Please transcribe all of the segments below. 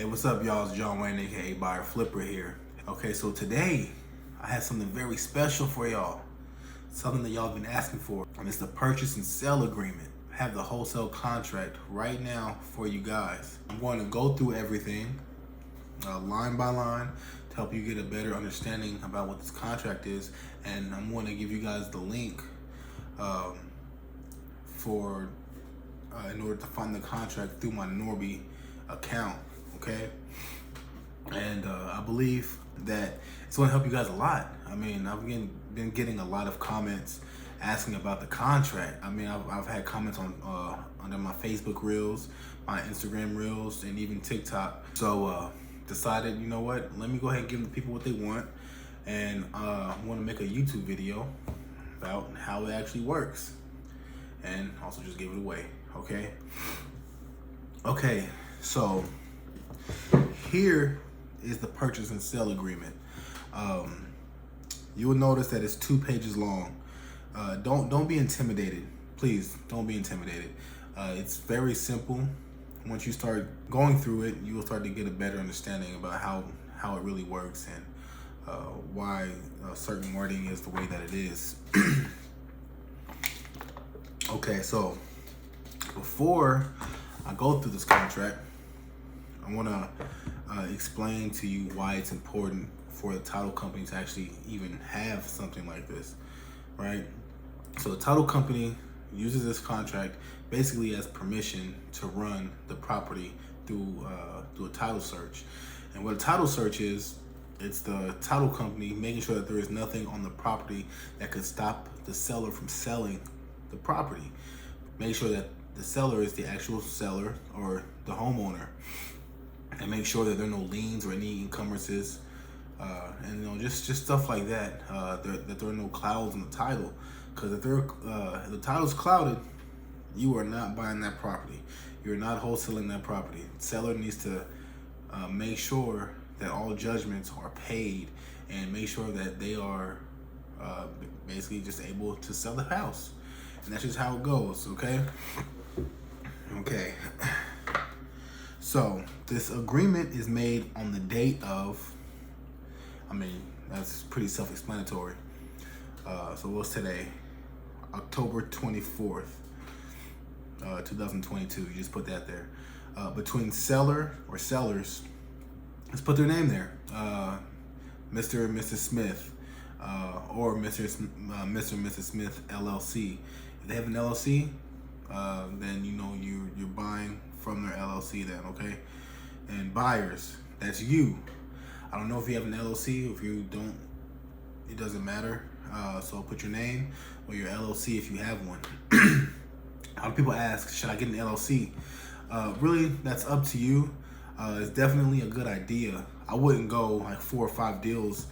What's up, y'all? It's John Wayne, aka Buyer Flipper here. Okay, so today I have something very special for y'all. Something that y'all have been asking for, and it's the purchase and sale agreement. I have the wholesale contract right now for you guys. I'm going to go through everything line by line to help you get a better understanding about what this contract is, and I'm going to give you guys the link in order to find the contract through my Norby account. Okay, and I believe that it's going to help you guys a lot. I mean, I've been getting a lot of comments asking about the contract. I mean, I've had comments on under my Facebook reels, my Instagram reels, and even TikTok. So decided, you know what, let me go ahead and give the people what they want, and I want to make a YouTube video about how it actually works, and also just give it away. Okay, so here is the purchase and sale agreement. You will notice that it's 2 pages long. Don't be intimidated. Please don't be intimidated. It's very simple. Once you start going through it, you will start to get a better understanding about how it really works and why certain wording is the way that it is. Okay, so before I go through this contract, I want to explain to you why it's important for the title company to actually even have something like this, right? So the title company uses this contract basically as permission to run the property through a title search. And what a title search is, it's the title company making sure that there is nothing on the property that could stop the seller from selling the property. Make sure that the seller is the actual seller or the homeowner, and make sure that there are no liens or any encumbrances, and just stuff like that. That there are no clouds in the title, because if the title's clouded, you are not buying that property. You're not wholesaling that property. The seller needs to make sure that all judgments are paid, and make sure that they are basically just able to sell the house. And that's just how it goes. Okay. So this agreement is made on the date of, I mean, that's pretty self-explanatory. So what's today? October 24th, 2022. You just put that there. Between seller or sellers, let's put their name there. Mr. and Mrs. Smith, or Mr. and Mrs. Smith LLC. If they have an LLC, then you know you're buying from their LLC then, okay? And buyers, that's you. I don't know if you have an LLC. If you don't, it doesn't matter. So put your name or your LLC if you have one. A lot of people ask, should I get an LLC? Really, that's up to you. It's definitely a good idea. I wouldn't go like 4 or 5 deals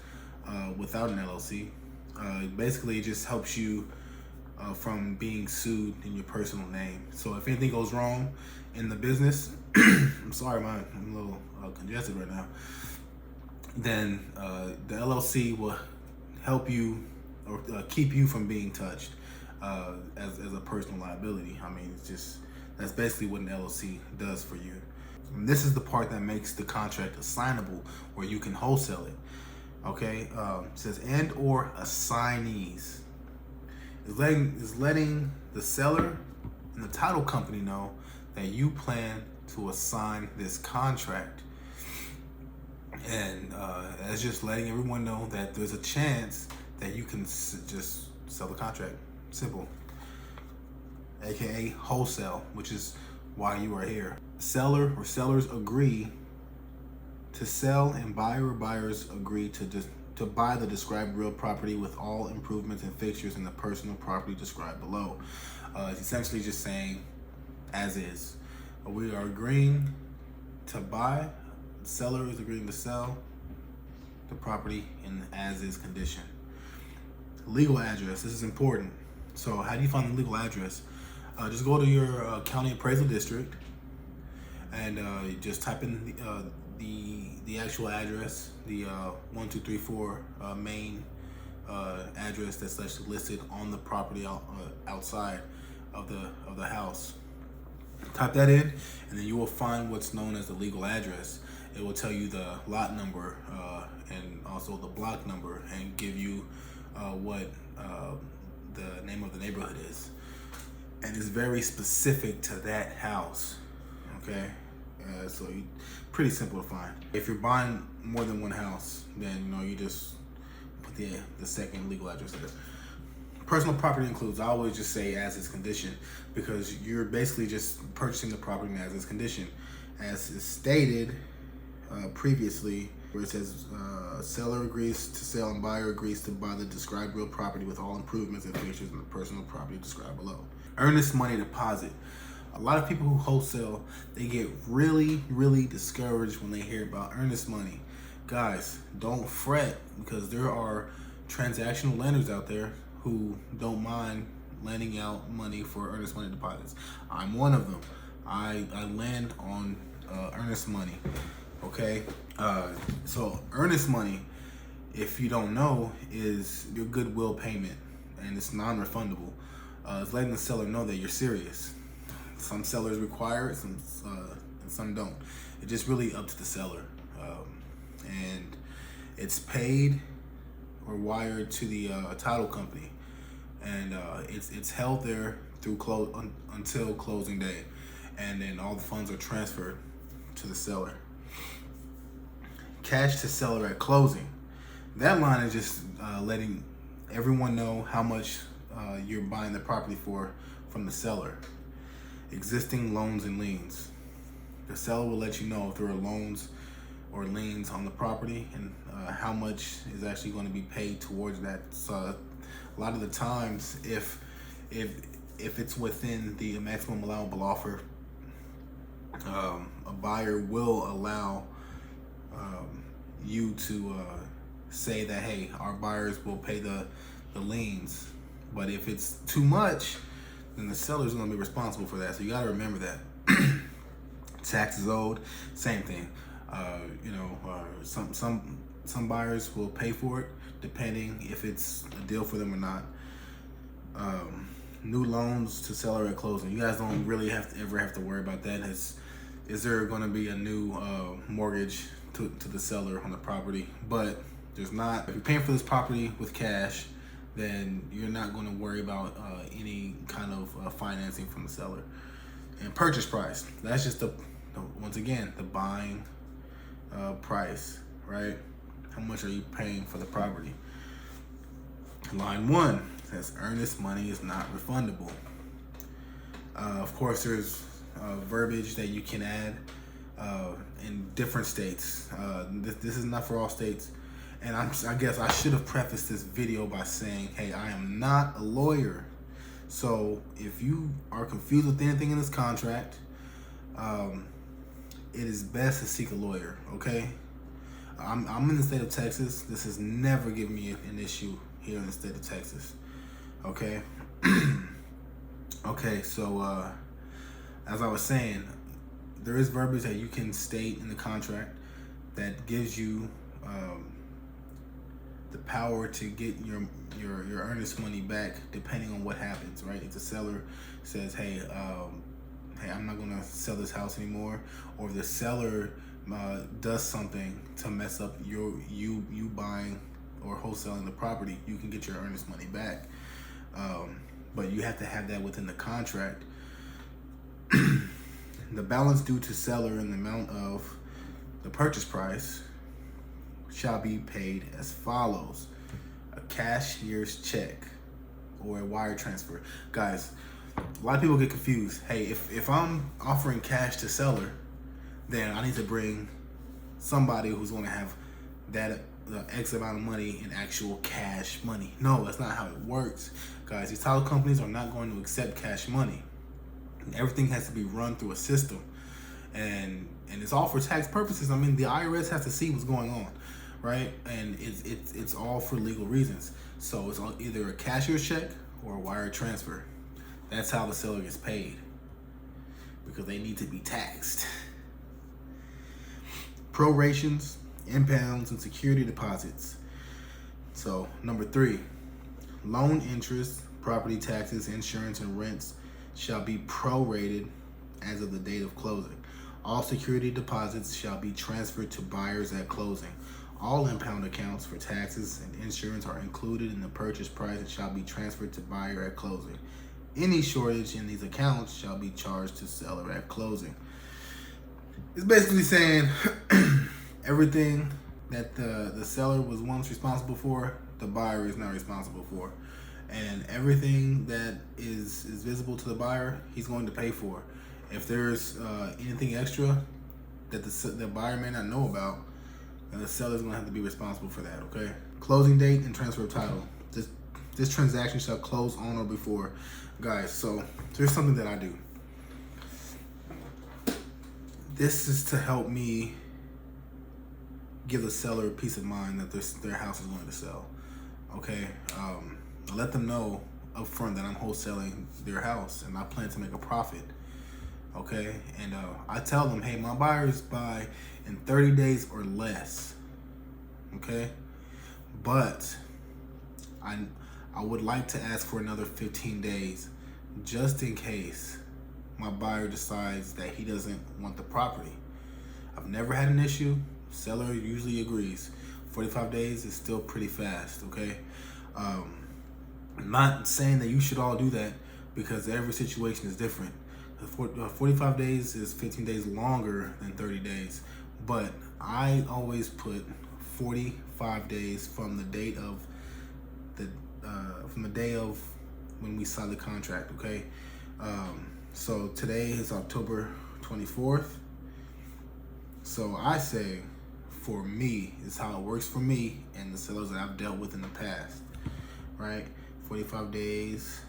without an LLC. Basically, it just helps you from being sued in your personal name. So if anything goes wrong in the business, I'm sorry, I'm a little congested right now, then the LLC will help you or keep you from being touched as a personal liability. I mean, that's basically what an LLC does for you. And this is the part that makes the contract assignable, where you can wholesale it. Okay, it says and or assignees. Is letting the seller and the title company know that you plan to assign this contract, and that's just letting everyone know that there's a chance that you can just sell the contract. Simple. AKA wholesale, which is why you are here. Seller or sellers agree to sell, and buyer or buyers agree to buy the described real property with all improvements and fixtures in the personal property described below. It's essentially just saying as is. We are agreeing to buy, the seller is agreeing to sell the property in as is condition. Legal address, this is important. So how do you find the legal address? Just go to your county appraisal district, and just type in the actual address, the 1234 main address that's actually listed on the property outside of the house. Type that in, and then you will find what's known as the legal address. it will tell you the lot number and also the block number, and give you what the name of the neighborhood is. And it's very specific to that house, okay? So pretty simple to find. If you're buying more than one house, then you just put the second legal address there. Personal property includes, I always just say as its condition, because you're basically just purchasing the property as its condition. As is stated previously, where it says seller agrees to sell and buyer agrees to buy the described real property with all improvements and features in the personal property described below. Earnest money deposit. A lot of people who wholesale, they get really, really discouraged when they hear about earnest money. Guys, don't fret, because there are transactional lenders out there who don't mind lending out money for earnest money deposits. I'm one of them. I lend on earnest money, okay? So earnest money, if you don't know, is your goodwill payment, and it's non-refundable. It's letting the seller know that you're serious. Some sellers require it, and some don't. It's just really up to the seller. And it's paid or wired to the title company, and it's held there through until closing day, and then all the funds are transferred to the seller. Cash to seller at closing. That line is just letting everyone know how much you're buying the property for from the seller. Existing loans and liens. The seller will let you know if there are loans or liens on the property, and how much is actually going to be paid towards that. So a lot of the times, if it's within the maximum allowable offer, a buyer will allow you to say that, hey, our buyers will pay the liens. But if it's too much, then the seller's going to be responsible for that. So you got to remember that. Taxes owed, same thing. Some buyers will pay for it depending if it's a deal for them or not. New loans to seller at closing. You guys don't really ever have to worry about that. Is there going to be a new mortgage to the seller on the property? But there's not. If you're paying for this property with cash, then you're not going to worry about any kind of financing from the seller. And purchase price. That's just once again, the buying price, right? How much are you paying for the property? Line 1 says earnest money is not refundable. Of course, there's verbiage that you can add in different states. This is not for all states. And I guess I should have prefaced this video by saying, hey, I am not a lawyer. So if you are confused with anything in this contract, it is best to seek a lawyer, okay? I'm in the state of Texas. This has never given me an issue here in the state of Texas, okay? Okay, so as I was saying, there is verbiage that you can state in the contract that gives you the power to get your earnest money back depending on what happens, right? If the seller says, hey, I'm not gonna sell this house anymore, or if the seller does something to mess up you buying or wholesaling the property, you can get your earnest money back. But you have to have that within the contract. The balance due to seller and the amount of the purchase price shall be paid as follows: a cashier's check or a wire transfer. Guys, a lot of people get confused. Hey, if I'm offering cash to seller, then I need to bring somebody who's going to have that X amount of money in actual cash money. No, that's not how it works. Guys, these title companies are not going to accept cash money. Everything has to be run through a system, and it's all for tax purposes. I mean, the IRS has to see what's going on, right? And it's all for legal reasons. So it's either a cashier's check or a wire transfer. That's how the seller gets paid, because they need to be taxed. Prorations, impounds, and security deposits. So number 3, loan interest, property taxes, insurance, and rents shall be prorated as of the date of closing. All security deposits shall be transferred to buyers at closing. All impound accounts for taxes and insurance are included in the purchase price and shall be transferred to buyer at closing. Any shortage in these accounts shall be charged to seller at closing. It's basically saying everything that the seller was once responsible for, the buyer is now responsible for. And everything that is visible to the buyer, he's going to pay for. If there's anything extra that the buyer may not know about, then the seller's going to have to be responsible for that, okay? Closing date and transfer of title. This transaction shall close on or before. Guys, so there's something that I do. This is to help me give the seller peace of mind that their house is going to sell, okay? I let them know up front that I'm wholesaling their house and I plan to make a profit. Okay, and I tell them, hey, my buyers buy in 30 days or less. Okay, but I would like to ask for another 15 days just in case my buyer decides that he doesn't want the property. I've never had an issue. Seller usually agrees. 45 days is still pretty fast. Okay, I'm not saying that you should all do that because every situation is different. 45 days is 15 days longer than 30 days, but I always put 45 days from the date of when we signed the contract. Okay, so today is October 24th. So I say, for me, is how it works for me and the sellers that I've dealt with in the past. Right, 45 days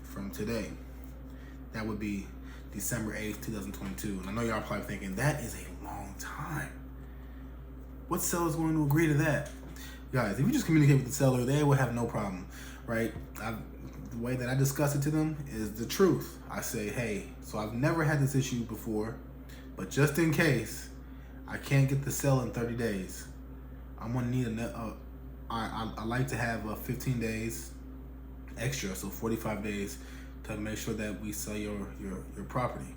from today. That would be December 8th, 2022. And I know y'all probably thinking, that is a long time. What seller's going to agree to that? Guys, if you just communicate with the seller, they will have no problem, right? The way that I discuss it to them is the truth. I say, hey, so I've never had this issue before, but just in case I can't get the sale in 30 days, I'm going to need I like to have 15 days extra, so 45 days to make sure that we sell your property.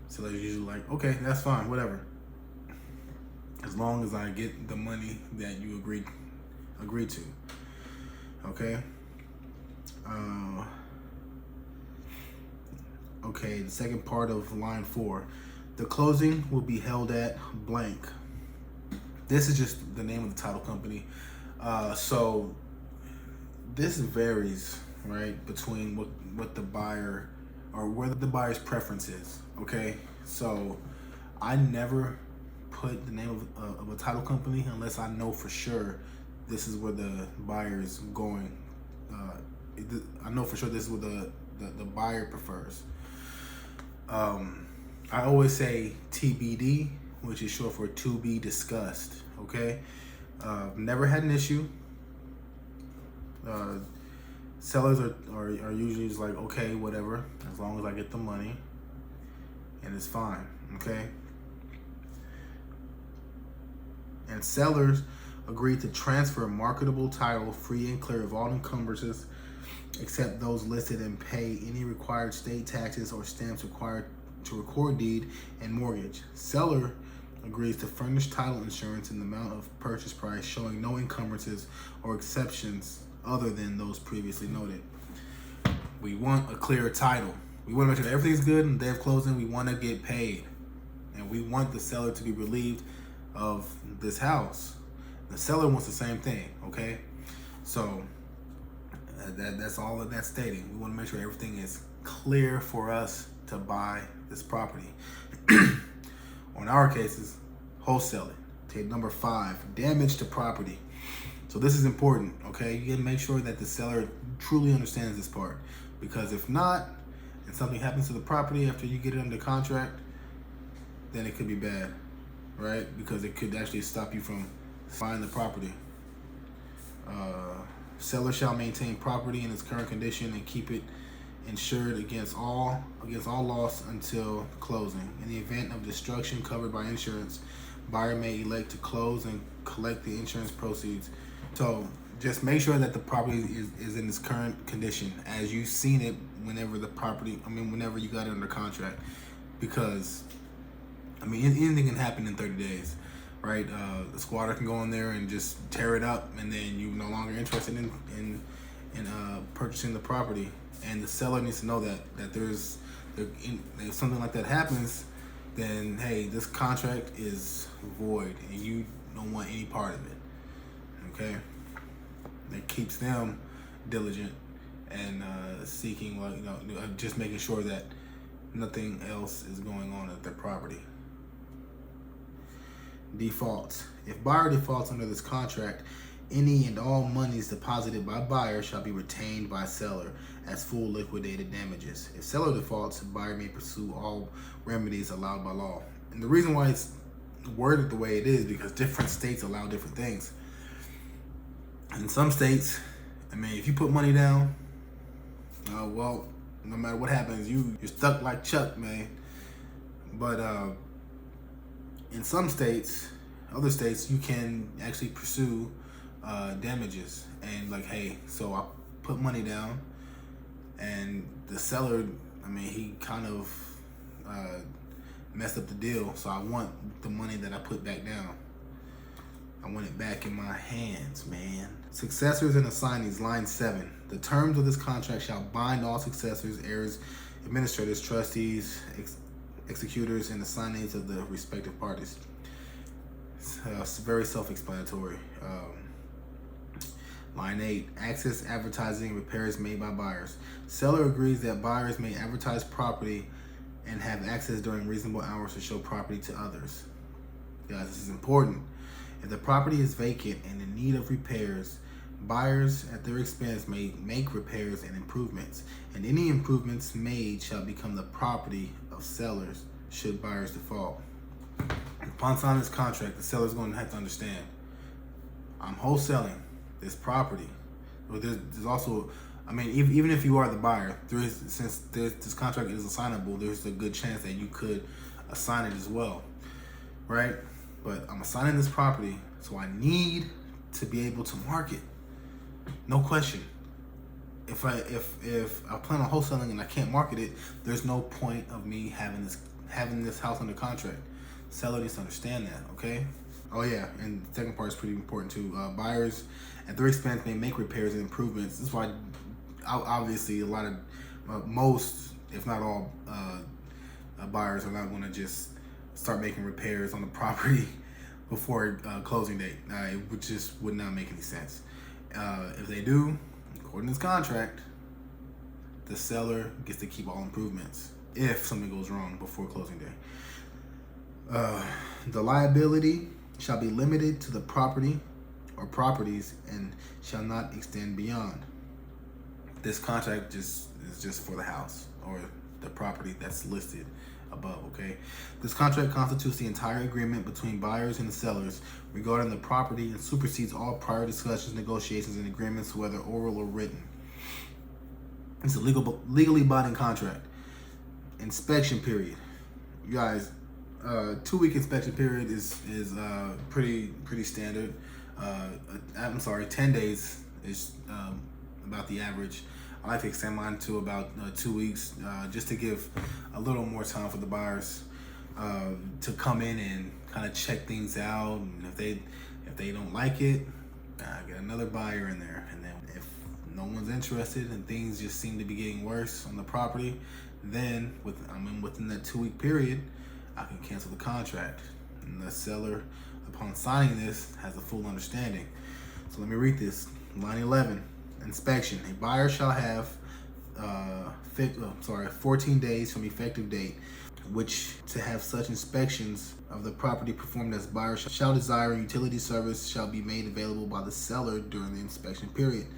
So they're usually like, okay, that's fine, whatever, as long as I get the money that you agreed to. Okay. Okay, the second part of line 4, the closing will be held at blank. This is just the name of the title company. So this varies, right, between what the buyer or where the buyer's preference is. Okay, so I never put the name of a title company unless I know for sure this is where the buyer is going. I know for sure this is what the buyer prefers. I always say TBD, which is short for to be discussed. Okay, never had an issue. Sellers are usually just like, okay, whatever, as long as I get the money, and it's fine. Okay. And sellers agree to transfer marketable title free and clear of all encumbrances except those listed, and pay any required state taxes or stamps required to record deed and mortgage. Seller agrees to furnish title insurance in the amount of purchase price, showing no encumbrances or exceptions other than those previously noted. We want a clear title. We want to make sure that everything's good and the day of closing. We want to get paid, and we want the seller to be relieved of this house. The seller wants the same thing. Okay, so that's all that that's stating. We want to make sure everything is clear for us to buy this property. On our cases, wholesaling. Tip number 5, damage to property. So this is important, okay? You gotta make sure that the seller truly understands this part, because if not, and something happens to the property after you get it under contract, then it could be bad, right? Because it could actually stop you from buying the property. Seller shall maintain property in its current condition and keep it insured against all loss until closing. In the event of destruction covered by insurance, buyer may elect to close and collect the insurance proceeds. So just make sure that the property is in its current condition as you've seen it whenever you got it under contract. because I mean anything can happen in 30 days, right? The squatter can go in there and just tear it up, and then you're no longer interested in purchasing the property, and the seller needs to know that if something like that happens, then hey, this contract is void, and you don't want any part of it. Okay, that keeps them diligent and seeking, just making sure that nothing else is going on at their property. Defaults. If buyer defaults under this contract, any and all monies deposited by buyer shall be retained by seller as full liquidated damages. If seller defaults, buyer may pursue all remedies allowed by law. And the reason why it's worded the way it is because different states allow different things. In some states, I mean, if you put money down, well, no matter what happens, you're stuck like Chuck, man. But in some states, other states, you can actually pursue damages. And like, hey, so I put money down, and the seller, I mean, he kind of messed up the deal. So I want the money that I put back down. I want it back in my hands, man. Successors and assignees, line 7. The terms of this contract shall bind all successors, heirs, administrators, trustees, executors, and assignees of the respective parties. It's very self-explanatory. Line 8. Access, advertising, repairs made by buyers. Seller agrees that buyers may advertise property and have access during reasonable hours to show property to others. Guys, this is important. If the property is vacant and in need of repairs, buyers at their expense may make repairs and improvements, and any improvements made shall become the property of sellers should buyers default. Upon signing this contract, the seller is going to have to understand, I'm wholesaling this property. But there's also, I mean, even if you are the buyer, since this contract is assignable, there's a good chance that you could assign it as well, right? But I'm assigning this property, so I need to be able to market. No question. If I plan on wholesaling and I can't market it, there's no point of me having this house under contract. Seller needs to understand that, okay? Oh yeah, and the second part is pretty important too. Buyers at their expense may make repairs and improvements. This is why, obviously, a lot of most, if not all, buyers are not going to just start making repairs on the property before closing date. It would not make any sense. If they do, according to this contract, the seller gets to keep all improvements if something goes wrong before closing day. The liability shall be limited to the property or properties and shall not extend beyond. This contract is just for the house or the property that's listed above, okay? This contract constitutes the entire agreement between buyers and the sellers regarding the property and supersedes all prior discussions, negotiations, and agreements, whether oral or written. It's a legally binding contract. Inspection period. You guys, 2-week inspection period is pretty standard. 10 days is about the average. I like to extend mine to about 2 weeks, just to give a little more time for the buyers to come in and kind of check things out. And if they don't like it, get another buyer in there. And then if no one's interested and things just seem to be getting worse on the property, then within that 2-week period, I can cancel the contract. And the seller, upon signing this, has a full understanding. So let me read this. Line 11. Inspection. A buyer shall have 14 days from effective date, which to have such inspections of the property performed as buyer shall desire. Utility service shall be made available by the seller during the inspection period.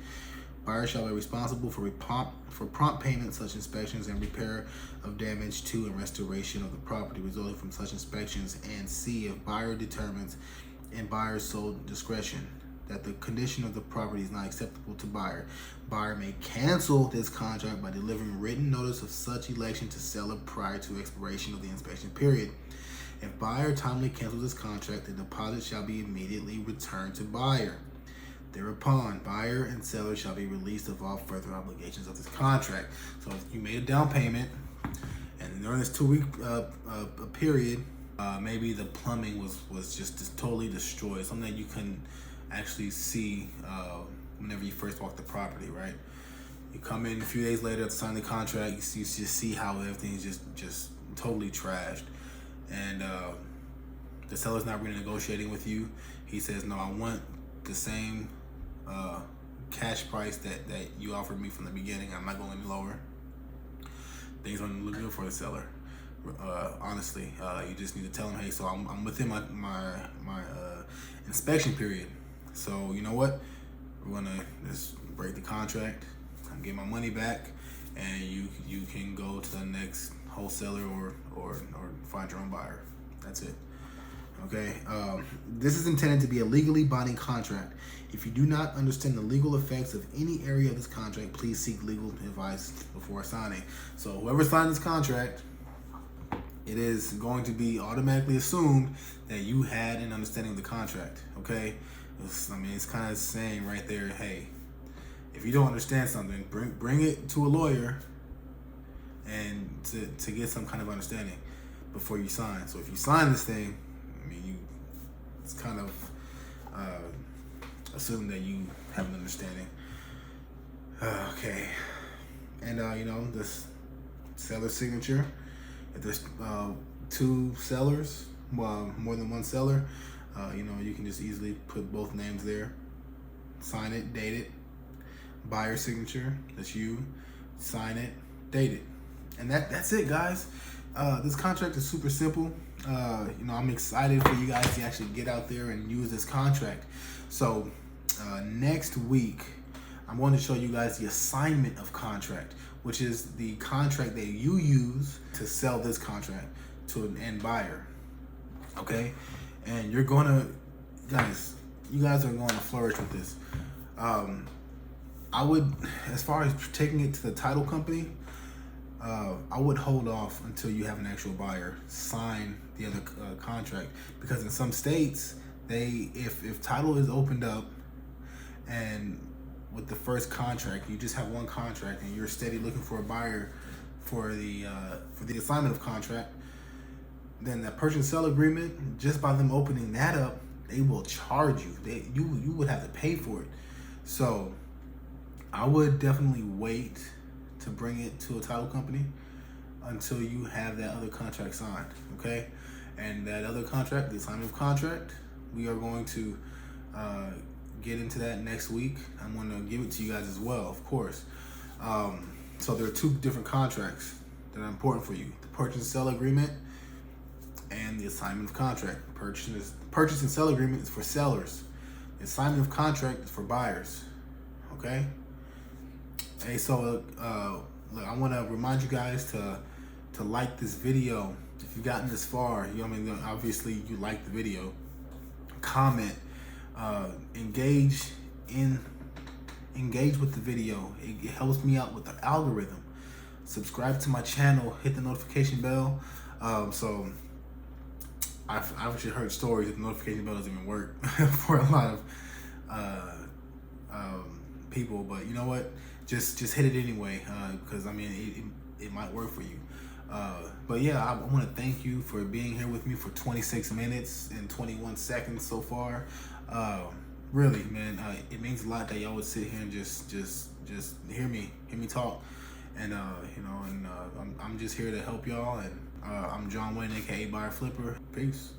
Buyer shall be responsible for prompt payment such inspections and repair of damage to and restoration of the property resulting from such inspections. And C, if buyer determines in buyer's sole discretion that the condition of the property is not acceptable to buyer may cancel this contract by delivering written notice of such election to seller prior to expiration of the inspection period. If buyer timely cancels this contract, the deposit shall be immediately returned to buyer. Thereupon, buyer and seller shall be released of all further obligations of this contract. So if you made a down payment and during this 2 week period, maybe the plumbing was just totally destroyed, something that you couldn't actually see whenever you first walk the property, right? You come in a few days later to sign the contract, you just see how everything's just totally trashed, and the seller's not renegotiating with you. He says, no, I want the same cash price that you offered me from the beginning. I'm not going any lower. Things aren't looking good for the seller. Honestly, you just need to tell him, hey, so I'm within my inspection period. So you know what? We're gonna just break the contract. I'm getting my money back, and you can go to the next wholesaler or find your own buyer. That's it. Okay. This is intended to be a legally binding contract. If you do not understand the legal effects of any area of this contract, please seek legal advice before signing. So whoever signed this contract, it is going to be automatically assumed that you had an understanding of the contract. Okay. It's kind of saying right there, hey, if you don't understand something, bring it to a lawyer and to get some kind of understanding before you sign. So if you sign this thing, it's kind of assume that you have an understanding. Okay, and this seller signature. If there's two sellers, well, more than one seller, you can just easily put both names there. Sign it, date it. Buyer signature. That's you. Sign it, date it, and that's it, guys. This contract is super simple. I'm excited for you guys to actually get out there and use this contract. So next week, I'm going to show you guys the assignment of contract, which is the contract that you use to sell this contract to an end buyer. Okay, and you guys are going to flourish with this. I would, as far as taking it to the title company, I would hold off until you have an actual buyer sign the other contract, because in some states, if title is opened up and with the first contract, you just have one contract and you're steady looking for a buyer for the assignment of contract, then that purchase and sell agreement, just by them opening that up, they will charge you. You would have to pay for it. So I would definitely wait to bring it to a title company until you have that other contract signed, okay? And that other contract, the assignment of contract, we are going to get into that next week. I'm going to give it to you guys as well, of course. So there are two different contracts that are important for you: the purchase and sell agreement and the assignment of contract. Purchase and sell agreement is for sellers. The assignment of contract is for buyers, okay? Hey, so look, I want to remind you guys to like this video. If you've gotten this far, obviously you like the video. Comment, engage with the video. It helps me out with the algorithm. Subscribe to my channel, hit the notification bell. So I've actually heard stories that the notification bell doesn't even work for a lot of people, but you know what? Just hit it anyway, because it might work for you. But yeah, I want to thank you for being here with me for 26 minutes and 21 seconds so far. Really, man, it means a lot that y'all would sit here and just hear me talk. And I'm just here to help y'all. And I'm John Wayne, aka Buyer Flipper. Peace.